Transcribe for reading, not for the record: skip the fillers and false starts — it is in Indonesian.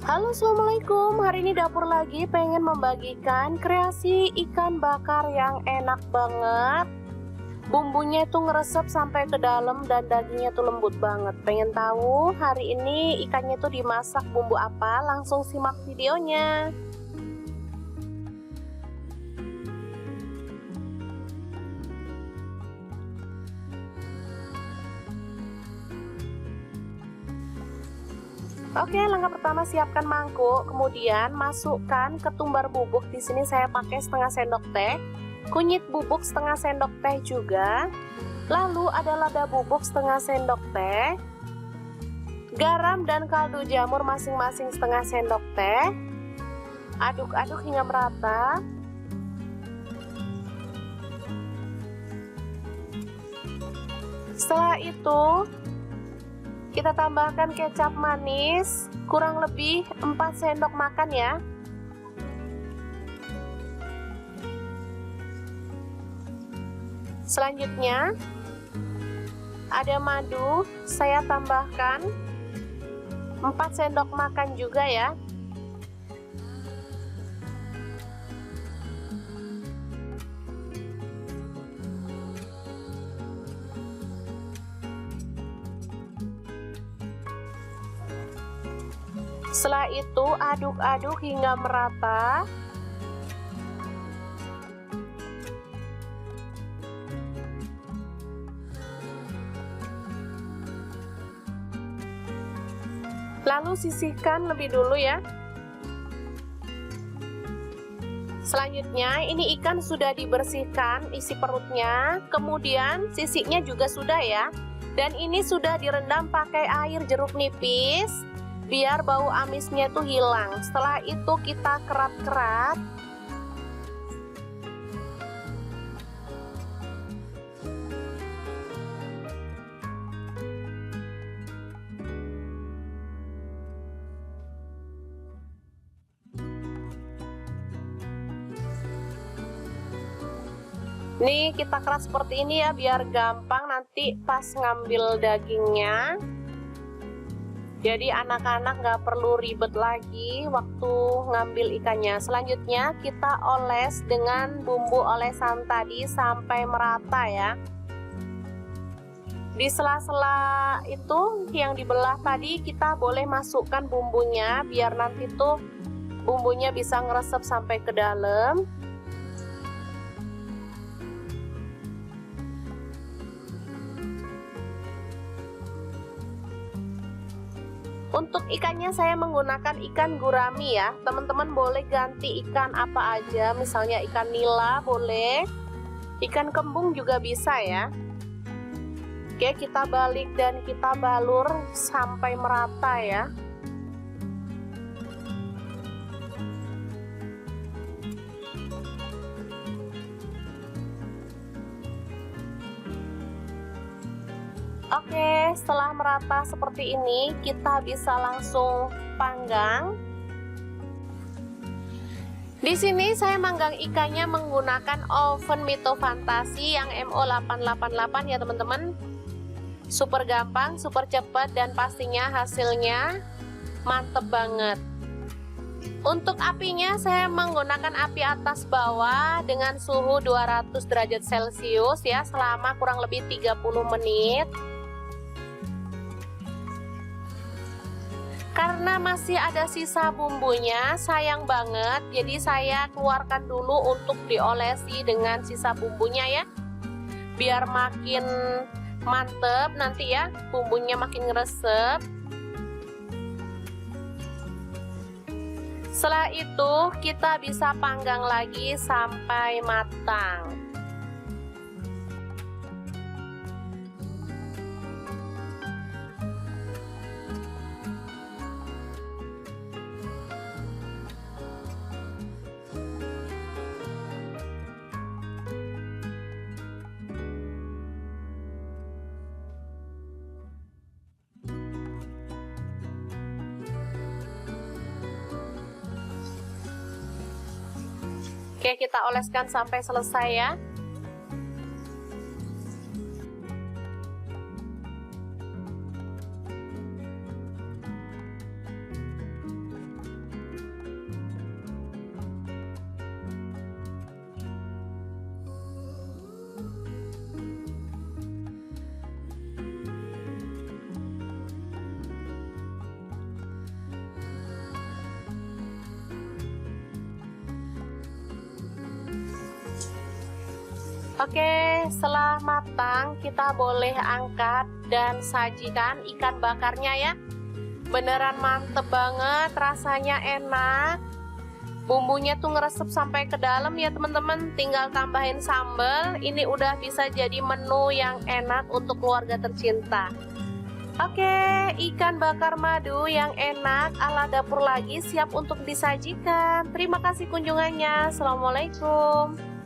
Halo, assalamualaikum. Hari ini dapur lagi pengen membagikan kreasi ikan bakar yang enak banget. Bumbunya itu ngeresep sampai ke dalam dan dagingnya tuh lembut banget. Pengen tahu hari ini ikannya tuh dimasak bumbu apa? Langsung simak videonya. Oke, langkah pertama siapkan mangkuk, kemudian masukkan ketumbar bubuk. Di sini saya pakai setengah sendok teh, kunyit bubuk setengah sendok teh juga. Lalu ada lada bubuk setengah sendok teh, garam dan kaldu jamur masing-masing setengah sendok teh. Aduk-aduk hingga merata. Setelah itu kita tambahkan kecap manis kurang lebih 4 sendok makan ya. Selanjutnya ada madu, saya tambahkan 4 sendok makan juga ya. Setelah itu aduk-aduk hingga merata. Lalu sisihkan lebih dulu ya. Selanjutnya ini ikan sudah dibersihkan isi perutnya, kemudian sisiknya juga sudah ya. Dan ini sudah direndam pakai air jeruk nipis biar bau amisnya tuh hilang. Setelah itu kita kerat-kerat. Nih kita keras seperti ini ya biar gampang nanti pas ngambil dagingnya. Jadi anak-anak nggak perlu ribet lagi waktu ngambil ikannya. Selanjutnya kita oles dengan bumbu olesan tadi sampai merata ya. Di sela-sela itu yang dibelah tadi kita boleh masukkan bumbunya biar nanti tuh bumbunya bisa ngeresep sampai ke dalam. Untuk ikannya saya menggunakan ikan gurami ya. Teman-teman boleh ganti ikan apa aja, misalnya ikan nila boleh, ikan kembung juga bisa ya. Oke, kita balik dan kita balur sampai merata ya. Oke, setelah merata seperti ini, kita bisa langsung panggang. Di sini saya manggang ikannya menggunakan oven Mito Fantasi yang MO888 ya teman-teman. Super gampang, super cepat, dan pastinya hasilnya mantep banget. Untuk apinya saya menggunakan api atas bawah dengan suhu 200 derajat Celcius ya selama kurang lebih 30 menit. Karena masih ada sisa bumbunya, sayang banget, jadi saya keluarkan dulu untuk diolesi dengan sisa bumbunya ya. Biar makin mantep nanti ya, bumbunya makin ngeresep. Setelah itu kita bisa panggang lagi sampai matang. Oke, kita oleskan sampai selesai ya. Oke, setelah matang kita boleh angkat dan sajikan ikan bakarnya ya. Beneran mantep banget, rasanya enak. Bumbunya tuh ngeresep sampai ke dalam ya teman-teman. Tinggal tambahin sambal. Ini udah bisa jadi menu yang enak untuk keluarga tercinta. Oke, ikan bakar madu yang enak ala dapur lagi siap untuk disajikan. Terima kasih kunjungannya. Assalamualaikum.